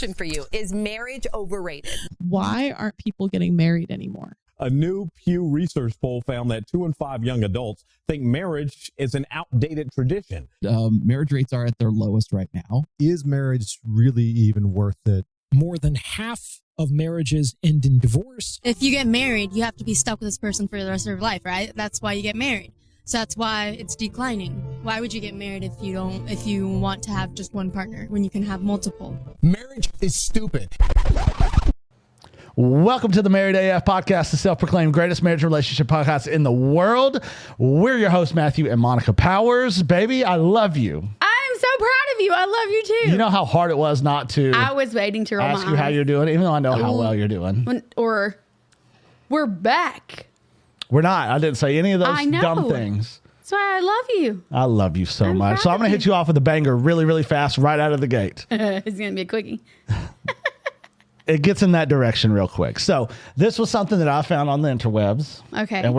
question for you. Is marriage overrated? Why aren't people getting married anymore? A new Pew Research poll found that 2 in 5 young adults think marriage is an outdated tradition. Marriage rates are at their lowest right now. Is marriage really even worth it? More than half of marriages end in divorce. If you get married, you have to be stuck with this person for the rest of your life, right? That's why you get married. So that's why it's declining. Why would you get married if you want to have just one partner when you can have multiple? Marriage is stupid. Welcome to the Married AF podcast, the self-proclaimed greatest marriage relationship podcast in the world. We're your hosts, Matthew and Monica Powers. Baby, I love you. I'm so proud of you. I love you too. You know how hard it was not to I was waiting to roll ask my you how eyes. you're doing, even though I know how well you're doing. Or we're back. We're not. I didn't say any of those I know. dumb things. That's why I love you. I love you so I'm much. So proud I'm going to of hit you off with a banger really, really fast right out of the gate. It's going to be a quickie. It gets in that direction real quick. So this was something that I found on the interwebs. Okay. And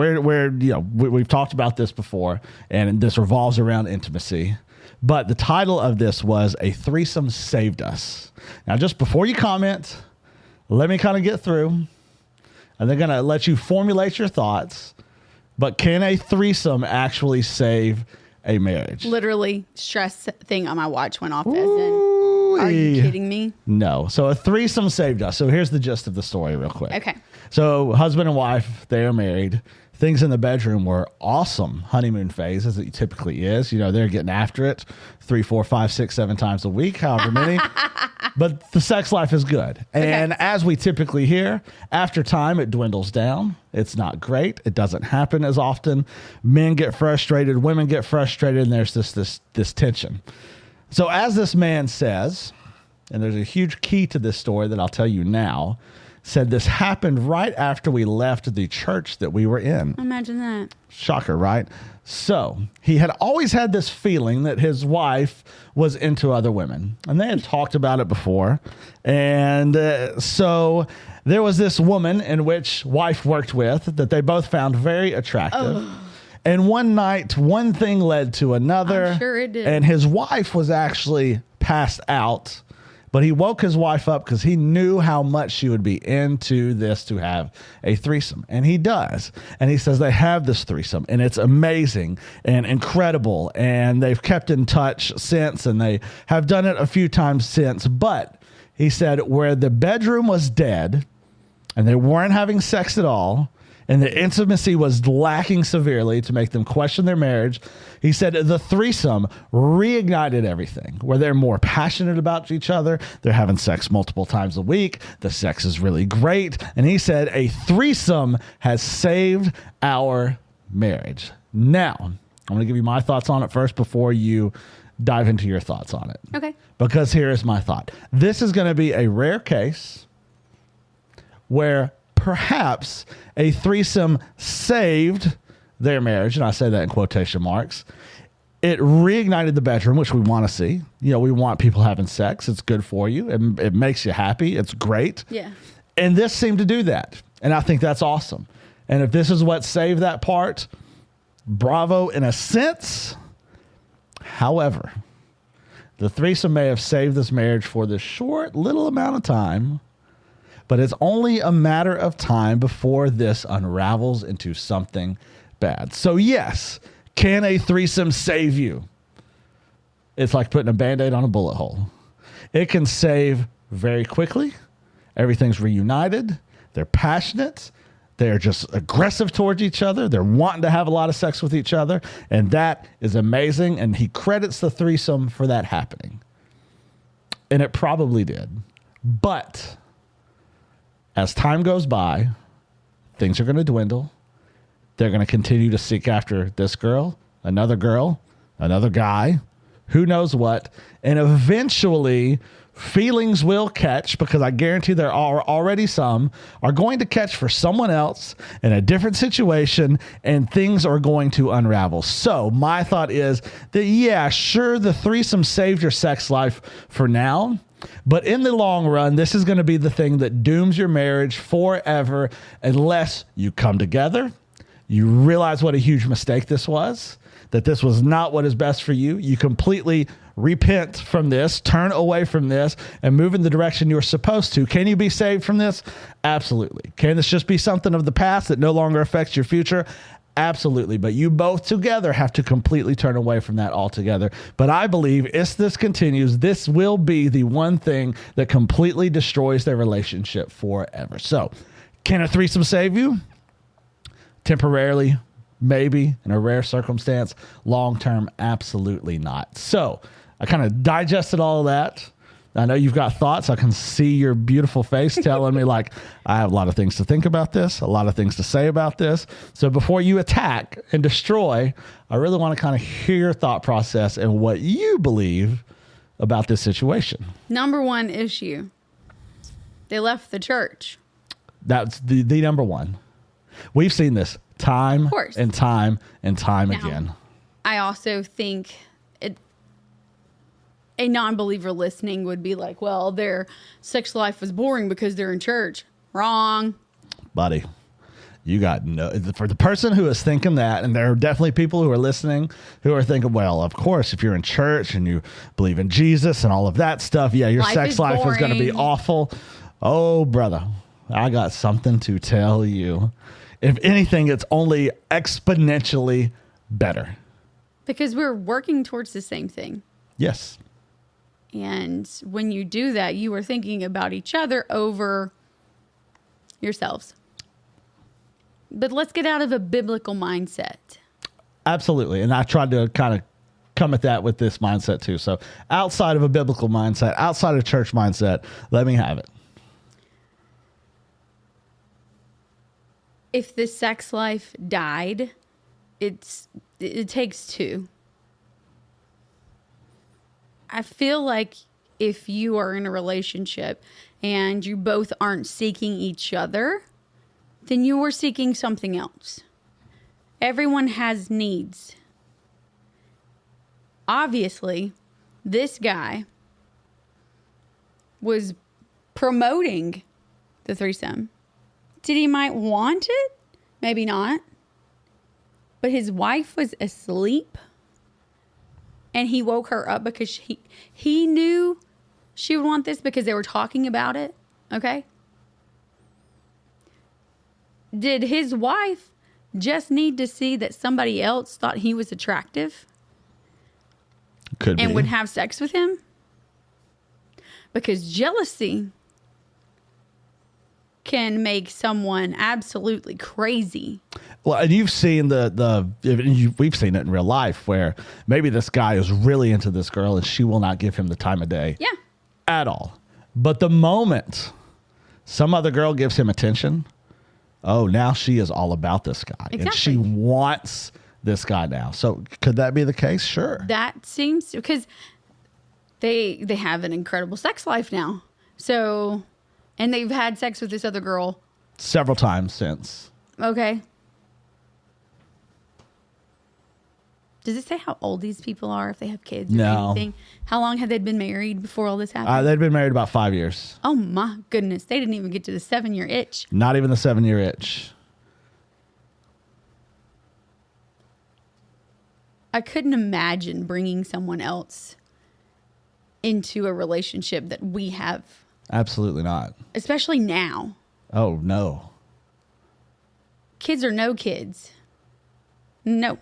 we've talked about this before, and this revolves around intimacy. But the title of this was "A Threesome Saved Us." Now, just before you comment, let me kind of get through. And they're going to let you formulate your thoughts. But can a threesome actually save a marriage? Literally, stress thing on my watch went off. As in, are you kidding me? No. So a threesome saved us. So here's the gist of the story real quick. Okay. So husband and wife, they are married. Things in the bedroom were awesome. Honeymoon phase, as it typically is. You know, they're getting after it 3, 4, 5, 6, 7 times a week, however many. But the sex life is good. And as we typically hear, after time, it dwindles down. It's not great. It doesn't happen as often. Men get frustrated. Women get frustrated. And there's this tension. So as this man says, and there's a huge key to this story that I'll tell you now, said this happened right after we left the church that we were in. Imagine that. Shocker, right? So he had always had this feeling that his wife was into other women, and they had talked about it before. And so there was this woman in which wife worked with that they both found very attractive. Oh. And one night, one thing led to another. I'm sure it did. And his wife was actually passed out. But he woke his wife up because he knew how much she would be into this to have a threesome. And he does. And he says they have this threesome, and it's amazing and incredible. And they've kept in touch since, and they have done it a few times since. But he said where the bedroom was dead and they weren't having sex at all, and the intimacy was lacking severely to make them question their marriage, he said the threesome reignited everything, where they're more passionate about each other. They're having sex multiple times a week. The sex is really great. And he said a threesome has saved our marriage. Now, I'm going to give you my thoughts on it first before you dive into your thoughts on it. Okay. Because here is my thought. This is going to be a rare case where perhaps a threesome saved their marriage, and I say that in quotation marks. It reignited the bedroom, which we want to see. You know, we want people having sex. It's good for you. It makes you happy. It's great. Yeah. And this seemed to do that. And I think that's awesome. And if this is what saved that part, bravo in a sense. However, the threesome may have saved this marriage for this short little amount of time, but it's only a matter of time before this unravels into something bad. So yes, can a threesome save you? It's like putting a Band-Aid on a bullet hole. It can save very quickly. Everything's reunited. They're passionate. They're just aggressive towards each other. They're wanting to have a lot of sex with each other. And that is amazing. And he credits the threesome for that happening. And it probably did. But as time goes by, things are going to dwindle. They're going to continue to seek after this girl, another guy, who knows what. And eventually feelings will catch, because I guarantee there are already some, are going to catch for someone else in a different situation, and things are going to unravel. So my thought is that, yeah, sure, the threesome saved your sex life for now, but in the long run, this is going to be the thing that dooms your marriage forever unless you come together, You realize what a huge mistake this was, that this was not what is best for you. You completely repent from this, turn away from this, and move in the direction you're supposed to. Can you be saved from this? Absolutely. Can this just be something of the past that no longer affects your future? Absolutely. But you both together have to completely turn away from that altogether. But I believe if this continues, this will be the one thing that completely destroys their relationship forever. So, can a threesome save you? Temporarily, maybe, in a rare circumstance. Long term, absolutely not. So, I kind of digested all of that. I know you've got thoughts. I can see your beautiful face telling me, like, I have a lot of things to think about this, a lot of things to say about this. So before you attack and destroy, I really want to kind of hear your thought process and what you believe about this situation. Number one issue, they left the church. That's the number one. We've seen this time and time and time again. I also think a non-believer listening would be like, well, their sex life was boring because they're in church. Wrong. Buddy, you got no, for the person who is thinking that, and there are definitely people who are listening who are thinking, well, of course, if you're in church and you believe in Jesus and all of that stuff, yeah, your sex life is going to be awful. Oh, brother, I got something to tell you. If anything, it's only exponentially better. Because we're working towards the same thing. Yes. And when you do that, you are thinking about each other over yourselves. But let's get out of a biblical mindset. Absolutely. And I tried to kind of come at that with this mindset too. So outside of a biblical mindset, outside of church mindset, let me have it. If the sex life died, it takes two. I feel like if you are in a relationship and you both aren't seeking each other, then you are seeking something else. Everyone has needs. Obviously, this guy was promoting the threesome. Did he might want it? Maybe not. But his wife was asleep. And he woke her up because he knew she would want this because they were talking about it. Okay? Did his wife just need to see that somebody else thought he was attractive? Could be. And would have sex with him? Because jealousy can make someone absolutely crazy. Well, and you've seen we've seen it in real life where maybe this guy is really into this girl and she will not give him the time of day. Yeah. At all. But the moment some other girl gives him attention, oh, now she is all about this guy. Exactly. And she wants this guy now. So could that be the case? Sure. That seems, because they have an incredible sex life now. So, and they've had sex with this other girl several times since. Okay. Does it say how old these people are, if they have kids or anything? How long had they been married before all this happened? They'd been married about 5 years. Oh my goodness. They didn't even get to the 7-year itch. Not even the 7-year itch. I couldn't imagine bringing someone else into a relationship that we have. Absolutely not. Especially now. Oh, no. Kids or no kids. No.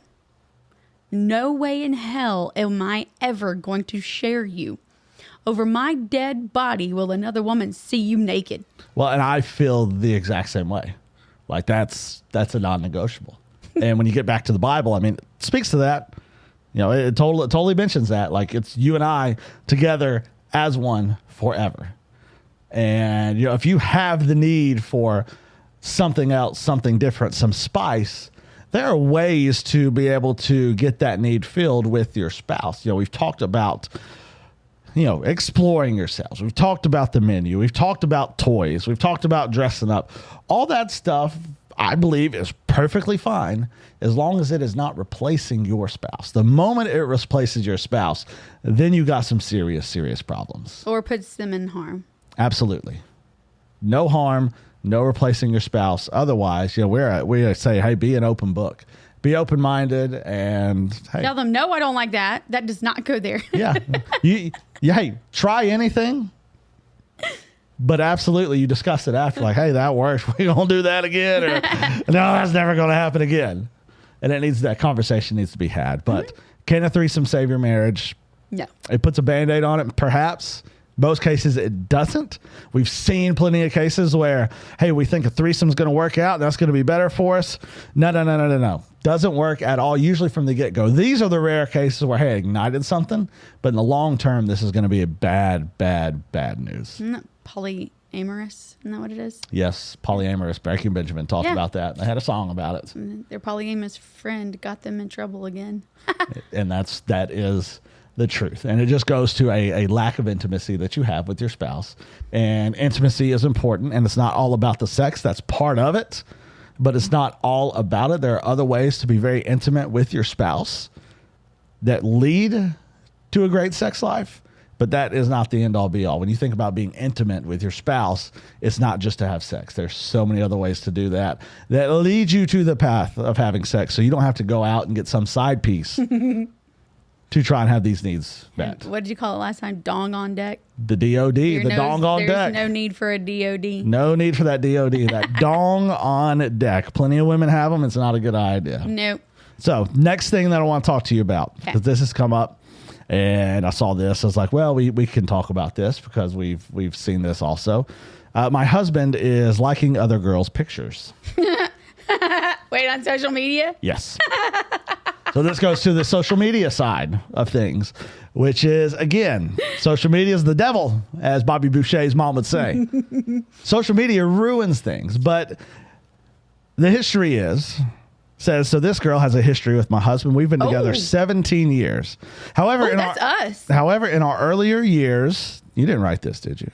No way in hell am I ever going to share you. Over my dead body will another woman see you naked. Well, and I feel the exact same way. Like that's a non-negotiable. And when you get back to the Bible, I mean, it speaks to that. You know, it totally mentions that. Like it's you and I together as one forever. And you know, if you have the need for something else, something different, some spice, there are ways to be able to get that need filled with your spouse. You know, we've talked about, you know, exploring yourselves. We've talked about the menu. We've talked about toys. We've talked about dressing up. All that stuff, I believe, is perfectly fine as long as it is not replacing your spouse. The moment it replaces your spouse, then you got some serious, serious problems. Or puts them in harm. Absolutely. No harm, No replacing your spouse. Otherwise, we say, hey, be an open book. Be open-minded and hey. Tell them, no, I don't like that. That does not go there. Yeah. Hey, try anything. But absolutely, you discuss it after, like, hey, that works. We gonna do that again, or no, that's never gonna happen again. And that conversation needs to be had. But can a threesome save your marriage? No. It puts a Band-Aid on it, perhaps. Most cases, it doesn't. We've seen plenty of cases where, hey, we think a threesome's going to work out. That's going to be better for us. No. Doesn't work at all, usually from the get-go. These are the rare cases where, hey, ignited something. But in the long term, this is going to be a bad news. Isn't that polyamorous? Isn't that what it is? Yes, polyamorous. Breaking Benjamin talked about that. They had a song about it. Their polyamorous friend got them in trouble again. And that is the truth. And it just goes to a lack of intimacy that you have with your spouse. And intimacy is important, and it's not all about the sex. That's part of it, but it's not all about it. There are other ways to be very intimate with your spouse that lead to a great sex life, but that is not the end all be all. When you think about being intimate with your spouse, it's not just to have sex. There's so many other ways to do that lead you to the path of having sex. So you don't have to go out and get some side piece to try and have these needs met. What did you call it last time? Dong on deck? The DOD, dong on deck. There's no need for a DOD. No need for that DOD, that dong on deck. Plenty of women have them. It's not a good idea. Nope. So next thing that I want to talk to you about, because this has come up, and I saw this. I was like, well, we can talk about this because we've seen this also. My husband is liking other girls' pictures. Wait, on social media? Yes. So this goes to the social media side of things, which is, again, social media is the devil, as Bobby Boucher's mom would say. Social media ruins things, but the history says, so this girl has a history with my husband. We've been together 17 years. However, However, in our earlier years, you didn't write this, did you?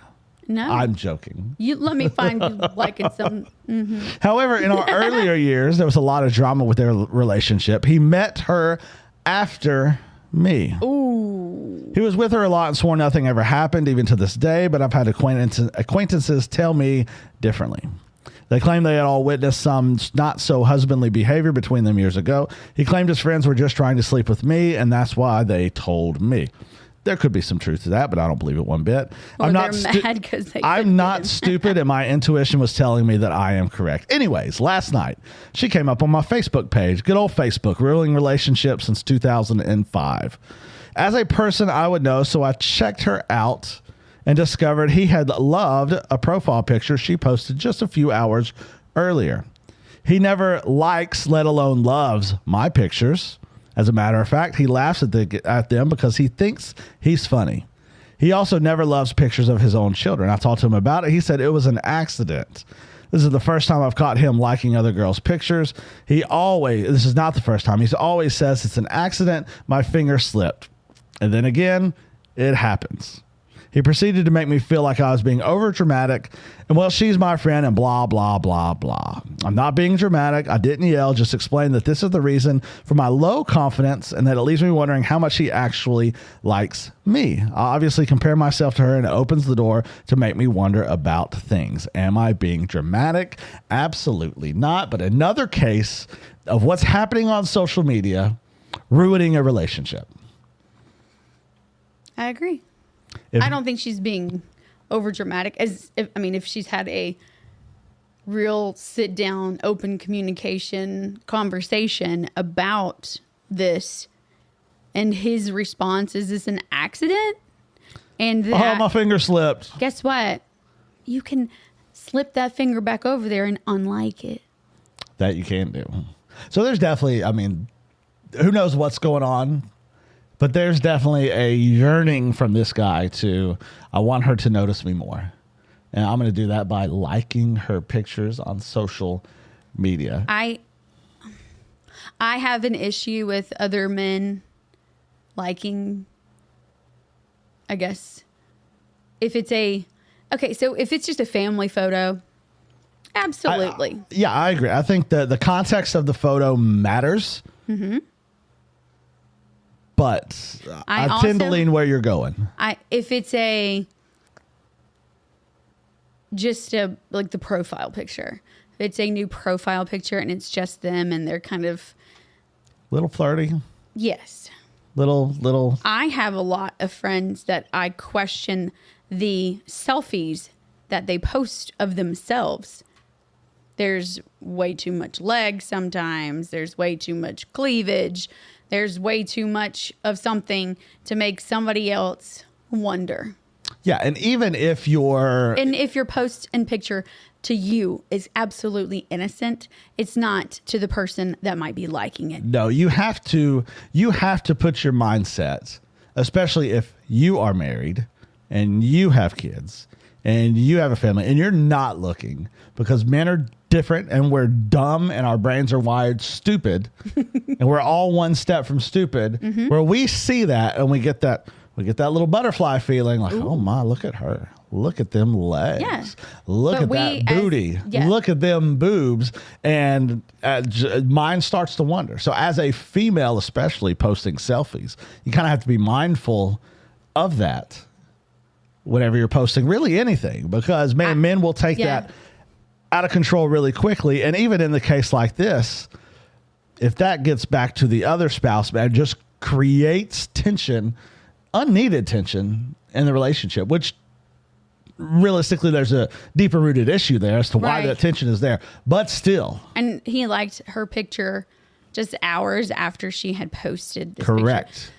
No. I'm joking. You let me find you liking some. However, in our earlier years, there was a lot of drama with their relationship. He met her after me. Ooh. He was with her a lot and swore nothing ever happened, even to this day, but I've had acquaintances tell me differently. They claim they had all witnessed some not so husbandly behavior between them years ago. He claimed his friends were just trying to sleep with me, and that's why they told me. There could be some truth to that, but I don't believe it one bit. Well, I'm not mad because I'm not stupid, and my intuition was telling me that I am correct. Anyways, last night, she came up on my Facebook page. Good old Facebook, ruining relationships since 2005. As a person I would know, so I checked her out and discovered he had loved a profile picture she posted just a few hours earlier. He never likes, let alone loves, my pictures. As a matter of fact, he laughs at them because he thinks he's funny. He also never loves pictures of his own children. I talked to him about it. He said it was an accident. This is the first time I've caught him liking other girls' pictures. This is not the first time. He always says it's an accident. My finger slipped. And then again, it happens. He proceeded to make me feel like I was being over dramatic and, well, she's my friend and blah, blah, blah, blah. I'm not being dramatic. I didn't yell, just explained that this is the reason for my low confidence and that it leaves me wondering how much he actually likes me. I obviously compare myself to her and it opens the door to make me wonder about things. Am I being dramatic? Absolutely not. But another case of what's happening on social media ruining a relationship. I agree. I don't think she's being over dramatic. If she's had a real sit down, open communication conversation about this, and his response is this an accident? And my finger slipped. Guess what? You can slip that finger back over there and unlike it. That you can do. So there's definitely, who knows what's going on? But there's definitely a yearning from this guy to, I want her to notice me more. And I'm going to do that by liking her pictures on social media. I have an issue with other men liking, I guess, if it's just a family photo, absolutely. I agree. I think the context of the photo matters. Mm-hmm. But I tend to lean where you're going. If it's a just like the profile picture. It's a new profile picture and it's just them and they're kind of Little flirty. yes. Little. I have a lot of friends that I question the selfies that they post of themselves. There's way too much leg sometimes. There's way too much cleavage. There's way too much of something to make somebody else wonder. Yeah, and even if your post and picture to you is absolutely innocent, it's not to the person that might be liking it. No, you have to put your mindset, especially if you are married and you have kids and you have a family and you're not looking, because men are different and we're dumb and our brains are wired stupid and we're all one step from stupid, where we see that and we get that little butterfly feeling like, oh my, look at her. Look at them legs. Yeah. Look But at that booty. Look at them boobs. And mine starts to wonder. So as a female, especially posting selfies, you kind of have to be mindful of that whenever you're posting really anything, because men will take that out of control really quickly. And even in the case like this, if that gets back to the other spouse, man, just creates tension, unneeded tension in the relationship, which realistically there's a deeper rooted issue there as to why that tension is there. But still. And he liked her picture just hours after she had posted this Correct. picture.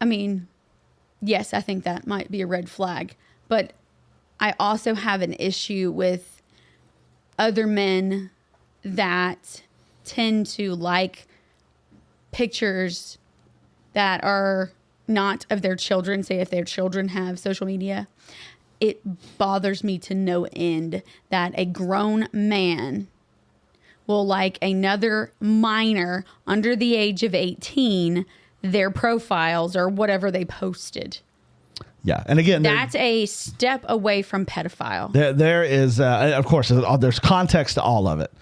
I mean, yes, I think that might be a red flag. But I also have an issue with other men that tend to like pictures that are not of their children. Say if their children have social media, it bothers me to no end that a grown man will like another minor under the age of 18, their profiles or whatever they posted. Yeah. And again, that's a step away from pedophile. There is, of course, there's context to all of it.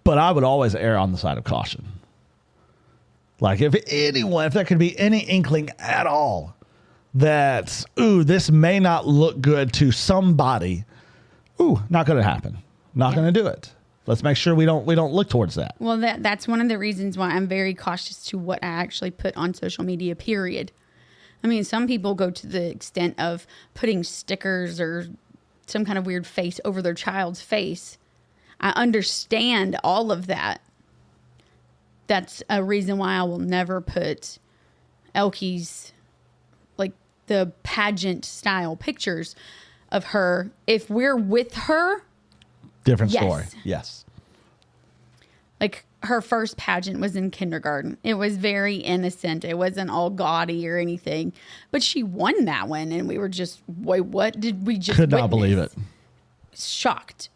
But I would always err on the side of caution. Like if there could be any inkling at all that, this may not look good to somebody, not going to happen. Not going to do it. Let's make sure we don't look towards that. Well, that's one of the reasons why I'm very cautious to what I actually put on social media, period. I mean, some people go to the extent of putting stickers or some kind of weird face over their child's face. I understand all of that. That's a reason why I will never put Elke's, like the pageant style pictures of her. If we're with her. Different story. Yes. Like her first pageant was in kindergarten. It was very innocent. It wasn't all gaudy or anything. But she won that one. And we were just, wait, what did we just Could not believe it. Shocked.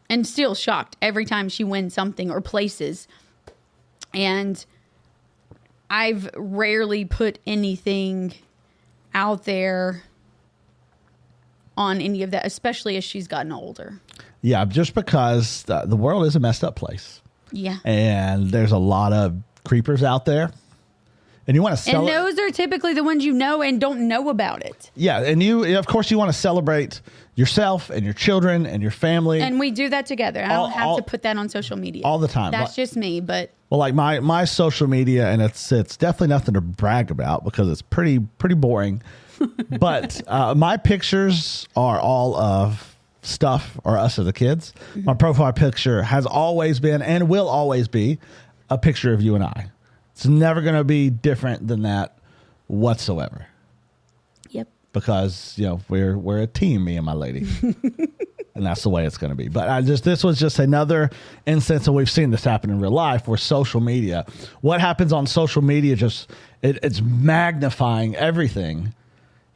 And still shocked every time she wins something or places. And I've rarely put anything out there on any of that, especially as she's gotten older. Yeah, just because the world is a messed up place. Yeah. And there's a lot of creepers out there. And you want to And those are typically the ones you know and don't know about it. Yeah, and of course, you want to celebrate yourself and your children and your family. And we do that together. I don't have to put that on social media. All the time. That's just me, but... Well, like my social media, and it's definitely nothing to brag about because it's pretty boring. But my pictures are all of stuff or us as the kids. Mm-hmm. My profile picture has always been and will always be a picture of you and I. It's never going to be different than that whatsoever. Yep. Because, we're a team, me and my lady. And that's the way it's going to be. But this was just another instance, and we've seen this happen in real life, where social media, what happens on social media, it's magnifying everything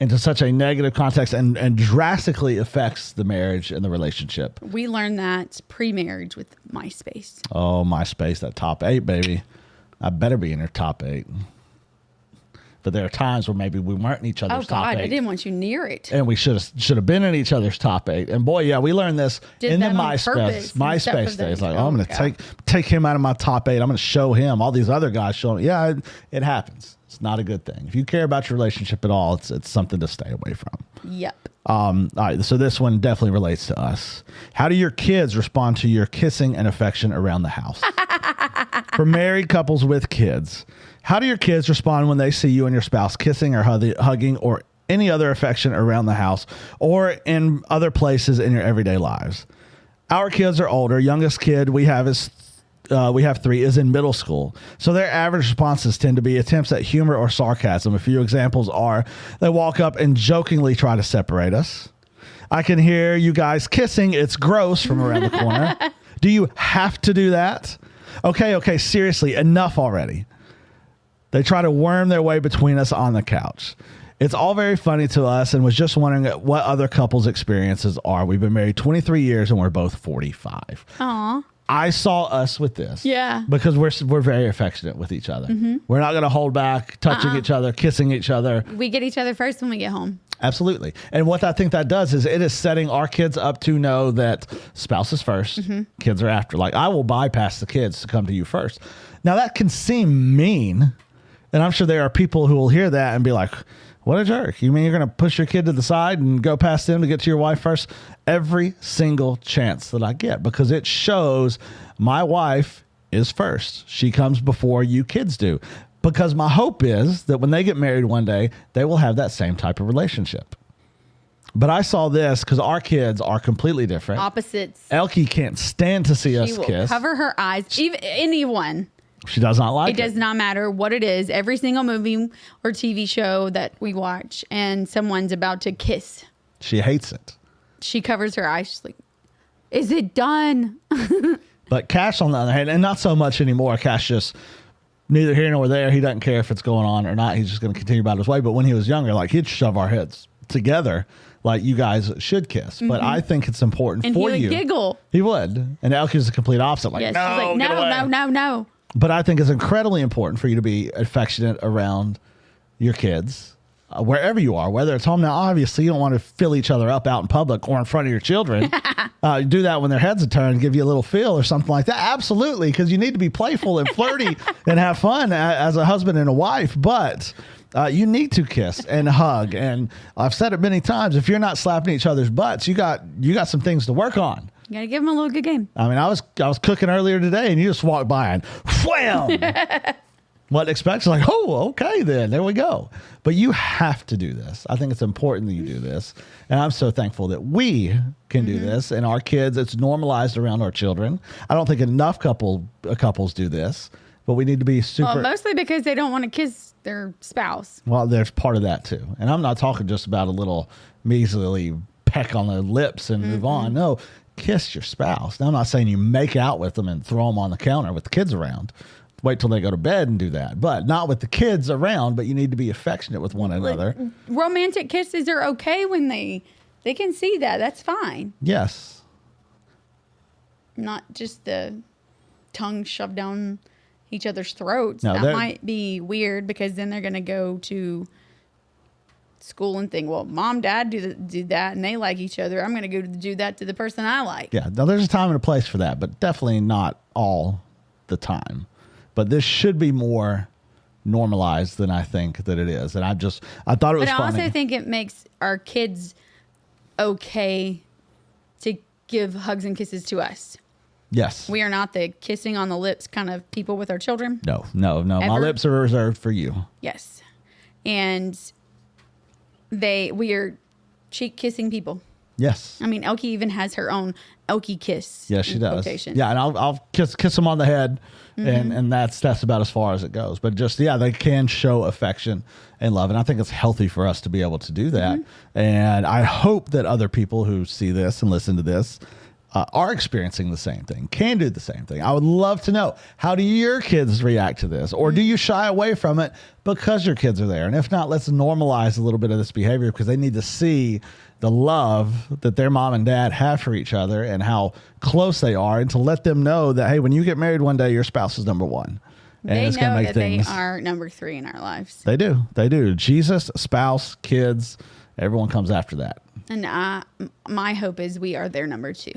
into such a negative context and drastically affects the marriage and the relationship. We learned that pre-marriage with MySpace. Oh, MySpace, that top 8, baby. I better be in your top 8. But there are times where maybe we weren't in each other's Oh top God, 8. I didn't want you near it. And we should have been in each other's top 8. And boy, yeah, we learned this in the that on purpose MySpace days. Like, Oh, I'm going to take him out of my top 8. I'm going to show him. All these other guys show him. Yeah, it happens. It's not a good thing. If you care about your relationship at all, it's something to stay away from. Yep. All right, so this one definitely relates to us. How do your kids respond to your kissing and affection around the house? For married couples with kids, how do your kids respond when they see you and your spouse kissing or hugging or any other affection around the house or in other places in your everyday lives? Our kids are older. Youngest kid we have 3 is in middle school. So their average responses tend to be attempts at humor or sarcasm. A few examples are they walk up and jokingly try to separate us. I can hear you guys kissing. It's gross from around the corner. Do you have to do that? Okay, seriously, enough already. They try to worm their way between us on the couch. It's all very funny to us and was just wondering what other couples' experiences are. We've been married 23 years and we're both 45. Aw. I saw us with this. Yeah. Because we're very affectionate with each other. Mm-hmm. We're not going to hold back, touching each other, kissing each other. We get each other first when we get home. Absolutely. And what I think that does is it is setting our kids up to know that spouse is first, kids are after. Like, I will bypass the kids to come to you first. Now, that can seem mean. And I'm sure there are people who will hear that and be like, what a jerk. You mean you're going to push your kid to the side and go past them to get to your wife first? Every single chance that I get, because it shows my wife is first. She comes before you kids do. Because my hope is that when they get married one day, they will have that same type of relationship. But I saw this because our kids are completely different. Opposites. Elkie can't stand to see us She will kiss. cover her eyes. Even anyone. She does not like It does not matter what it is. Every single movie or TV show that we watch and someone's about to kiss, She hates it. she covers her eyes. She's like, is it done? But Cash, on the other hand, and not so much anymore. Cash just neither here nor there. He doesn't care if it's going on or not. He's just going to continue about his way. But when he was younger, like, he'd shove our heads together like you guys should kiss. But I think it's important And for he you. would giggle. He would. And Elkie's the complete opposite. Like, Yes. no, She's like, get away. no. But I think it's incredibly important for you to be affectionate around your kids, wherever you are, whether it's home. Now, obviously, you don't want to fill each other up out in public or in front of your children. Do that when their heads are turned, give you a little feel or something like that. Absolutely, because you need to be playful and flirty and have fun as a husband and a wife. But you need to kiss and hug. And I've said it many times, if you're not slapping each other's butts, you got some things to work on. You got to give them a little good game. I mean, I was cooking earlier today, and you just walked by and wham! What expects? Like, oh, okay, then there we go. But you have to do this. I think it's important that you do this, and I'm so thankful that we can do this. And our kids, it's normalized around our children. I don't think enough couples do this, but we need to be super. Well, mostly because they don't want to kiss their spouse. Well, there's part of that too, and I'm not talking just about a little measly peck on the lips and move on. No. Kiss your spouse. Now, I'm not saying you make out with them and throw them on the counter with the kids around. Wait till they go to bed and do that. But not with the kids around, but you need to be affectionate with one another. Romantic kisses are okay when they can see that. That's fine. Yes. Not just the tongue shoved down each other's throats. No, that might be weird because then they're going to go to school and think, well, mom, dad do that and they like each other. I'm going to go do that to the person I like. Yeah. Now, there's a time and a place for that, but definitely not all the time. But this should be more normalized than I think that it is. And I thought it was funny. But I also think it makes our kids okay to give hugs and kisses to us. Yes. We are not the kissing on the lips kind of people with our children. No. My lips are reserved for you. Yes. And we are cheek kissing people. Yes. I mean, Elkie even has her own Elkie kiss. Yes, she does. Quotation. Yeah, and I'll kiss them on the head, and that's about as far as it goes. But just they can show affection and love, and I think it's healthy for us to be able to do that. And I hope that other people who see this and listen to this are experiencing the same thing, can do the same thing. I would love to know, how do your kids react to this? Or do you shy away from it because your kids are there? And if not, let's normalize a little bit of this behavior because they need to see the love that their mom and dad have for each other and how close they are, and to let them know that, hey, when you get married one day, your spouse is number one. And They it's going to know make that things. they are number 3 in our lives. They do. They do. Jesus, spouse, kids, everyone comes after that. And my hope is we are their number 2.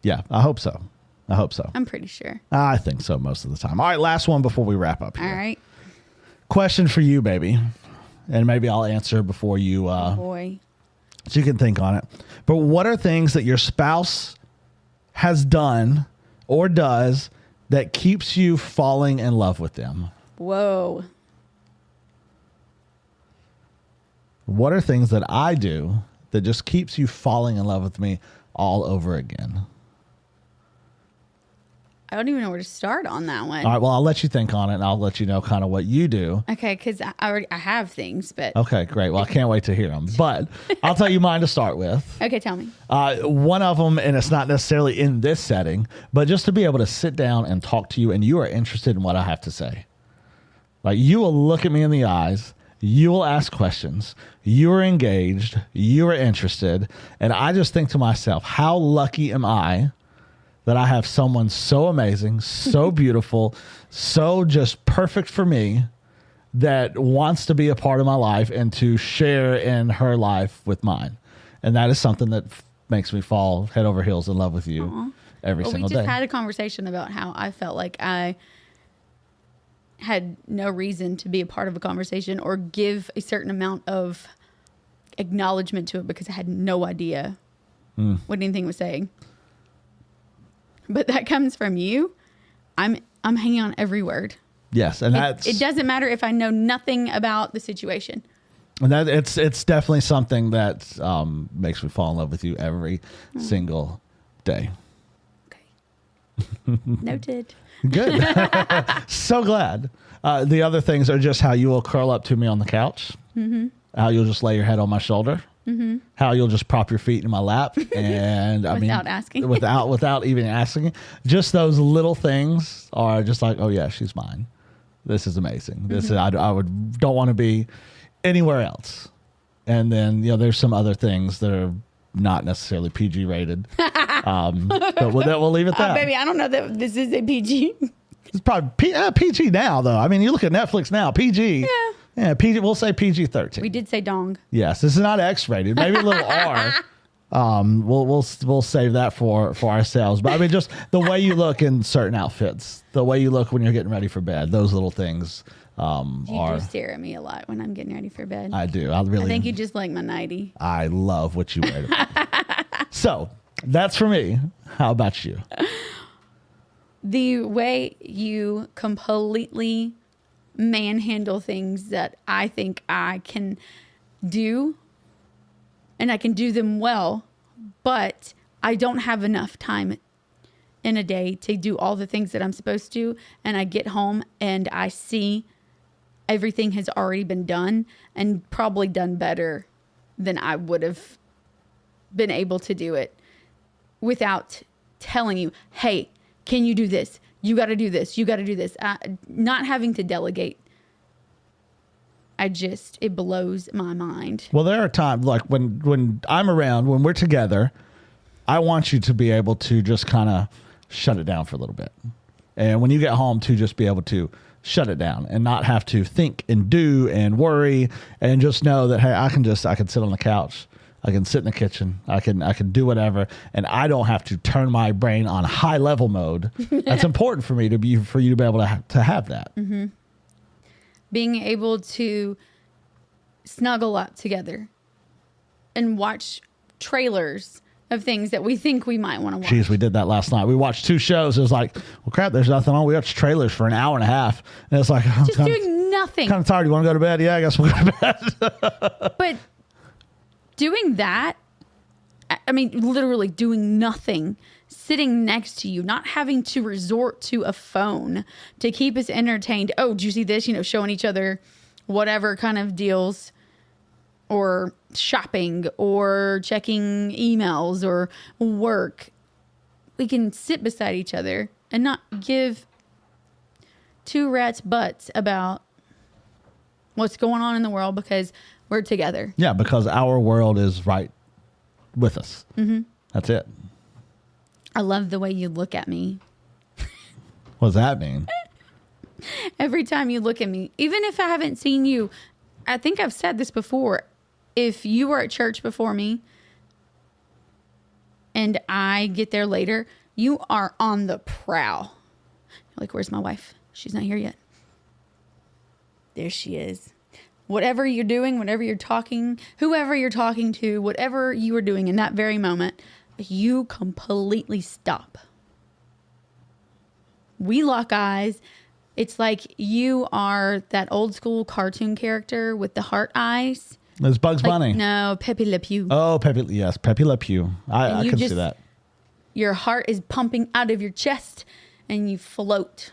Yeah, I hope so. I hope so. I'm pretty sure. I think so most of the time. All right, last one before we wrap up here. All right. Question for you, baby. And maybe I'll answer before you Boy. so you can think on it. But what are things that your spouse has done or does that keeps you falling in love with them? Whoa. What are things that I do that just keeps you falling in love with me all over again? I don't even know where to start on that one. All right, well, I'll let you think on it, and I'll let you know kind of what you do. Okay, because I have things, but... Okay, great. Well, I can't wait to hear them. But I'll tell you mine to start with. Okay, tell me. One of them, and it's not necessarily in this setting, but just to be able to sit down and talk to you, and you are interested in what I have to say. Like, you will look at me in the eyes, you will ask questions, you are engaged, you are interested, and I just think to myself, how lucky am I that I have someone so amazing, so beautiful, so just perfect for me that wants to be a part of my life and to share in her life with mine. And that is something that makes me fall head over heels in love with you every single We just day. had a conversation about how I felt like I had no reason to be a part of a conversation or give a certain amount of acknowledgement to it because I had no idea what anything was saying. But that comes from you. I'm hanging on every word. Yes, and It doesn't matter if I know nothing about the situation. and that it's definitely something that makes me fall in love with you every single day. Okay. Noted. Good. So glad. The other things are just how you will curl up to me on the couch, how you'll just lay your head on my shoulder, how you'll just prop your feet in my lap, and Without asking. without even asking. Just those little things are just like, oh yeah, she's mine. This is amazing. This is I don't want to be anywhere else. And then there's some other things that are not necessarily PG rated, but we'll leave it at that. Baby, I don't know that this is a PG. It's probably PG now, though. I mean, you look at Netflix now, PG. Yeah, PG. We'll say PG-13. We did say dong. Yes, this is not X-rated. Maybe a little R. We'll save that for ourselves. But I mean, just the way you look in certain outfits, the way you look when you're getting ready for bed, those little things You are. do stare at me a lot when I'm getting ready for bed. I do. I think you just like my nightie. I love what you wear. To bed. So that's for me. How about you? The way you completely manhandle things that I think I can do, and I can do them well, but I don't have enough time in a day to do all the things that I'm supposed to, and I get home and I see everything has already been done and probably done better than I would have been able to do it without telling you, hey, can you do this? You got to do this. You got to do this. Not having to delegate. It blows my mind. Well, there are times like when I'm around, when we're together, I want you to be able to just kind of shut it down for a little bit. And when you get home, to just be able to shut it down and not have to think and do and worry, and just know that, hey, I can sit on the couch. I can sit in the kitchen. I can do whatever, and I don't have to turn my brain on high level mode. That's important for me for you to be able to have that. Mm-hmm. Being able to snuggle up together and watch trailers of things that we think we might want to watch. Jeez, we did that last night. We watched 2 shows. It was like, well, crap, there's nothing on. We watched trailers for an hour and a half, and it's like, just doing nothing. Kind of tired. You want to go to bed? Yeah, I guess we'll go to bed. But doing that, I mean, literally doing nothing, sitting next to you, not having to resort to a phone to keep us entertained. Oh, do you see this? Showing each other whatever kind of deals or shopping or checking emails or work. We can sit beside each other and not give 2 rats' butts about what's going on in the world because we're together. Yeah, because our world is right with us. Mm-hmm. That's it. I love the way you look at me. What does that mean? Every time you look at me, even if I haven't seen you, I think I've said this before. If you were at church before me and I get there later, you are on the prowl. You're like, where's my wife? She's not here yet. There she is. Whatever you're doing, whatever you're talking, whoever you're talking to, whatever you are doing in that very moment, you completely stop. We lock eyes. It's like you are that old school cartoon character with the heart eyes. It's Bugs Bunny. No, Pepe Le Pew. Oh, Pepe Le Pew. I can see that. Your heart is pumping out of your chest and you float.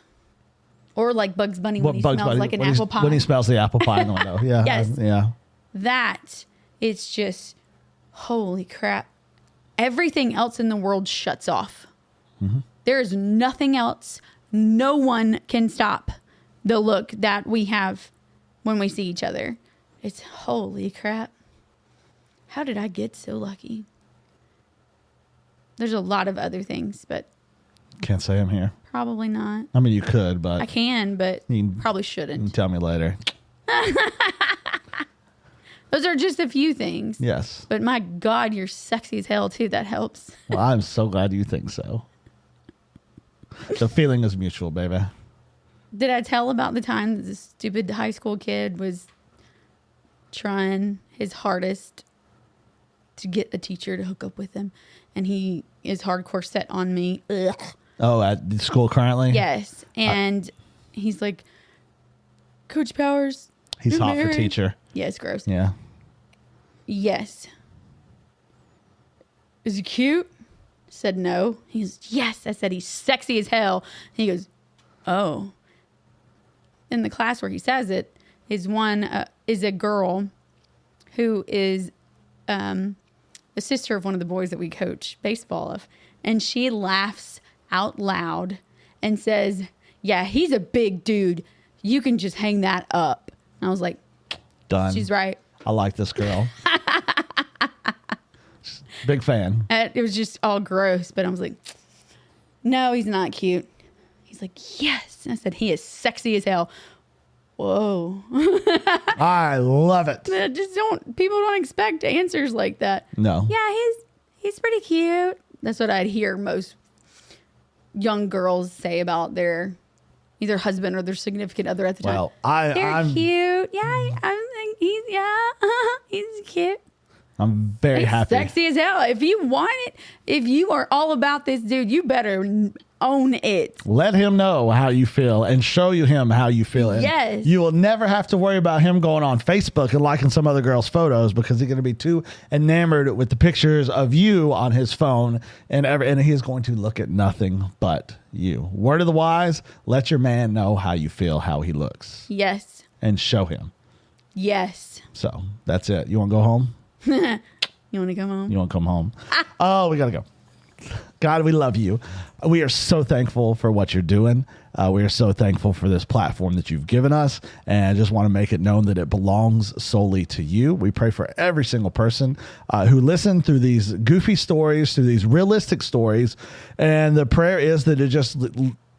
Or like Bugs Bunny when he smells like an apple pie. When he smells the apple pie in the window. Yeah. Yes. Yeah. That, it's just, holy crap. Everything else in the world shuts off. Mm-hmm. There is nothing else. No one can stop the look that we have when we see each other. It's holy crap. How did I get so lucky? There's a lot of other things, but can't say I'm here. Probably not. I mean, you could, but I can, but probably shouldn't. You can tell me later. Those are just a few things. Yes. But my God, you're sexy as hell too. That helps. Well, I'm so glad you think so. The feeling is mutual, baby. Did I tell about the time that this stupid high school kid was trying his hardest to get a teacher to hook up with him, and he is hardcore set on me? Ugh. Oh, at the school currently? Yes. And he's like, Coach Powers. He's hot for teacher. Yeah, it's gross. Yeah. Yes. Is he cute? Said no. He goes, yes. I said he's sexy as hell. He goes, oh. In the class where he says it is a girl who is the sister of one of the boys that we coach baseball of, and she laughs out loud and says, yeah, he's a big dude. You can just hang that up. And I was like, done. She's right. I like this girl. Big fan. It was just all gross, but I was like, no, he's not cute. He's like, yes. And I said, he is sexy as hell. Whoa. I love it. People don't expect answers like that. No. Yeah, he's pretty cute. That's what I'd hear most young girls say about their either husband or their significant other at the time. Well, they're cute. Yeah, he's cute. I'm very happy. Sexy as hell. If you want it, if you are all about this dude, you better own it. Let him know how you feel and show him how you feel. And yes. You will never have to worry about him going on Facebook and liking some other girl's photos because he's going to be too enamored with the pictures of you on his phone and he is going to look at nothing but you. Word of the wise, let your man know how you feel, how he looks. Yes. And show him. Yes. So that's it. You want to go home? You want to come home? You want to come home? Oh, we got to go. God, we love you. We are so thankful for what you're doing. We are so thankful for this platform that you've given us. And I just want to make it known that it belongs solely to you. We pray for every single person who listened through these goofy stories, through these realistic stories. And the prayer is that it just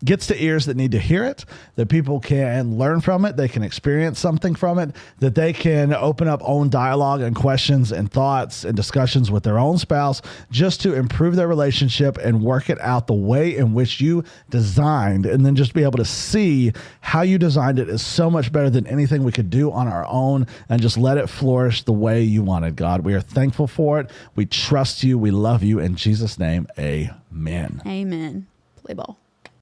gets to ears that need to hear it, that people can learn from it, they can experience something from it, that they can open up own dialogue and questions and thoughts and discussions with their own spouse just to improve their relationship and work it out the way in which you designed, and then just be able to see how you designed it is so much better than anything we could do on our own, and just let it flourish the way you wanted. God, we are thankful for it. We trust you. We love you. In Jesus' name, amen. Amen. Play ball.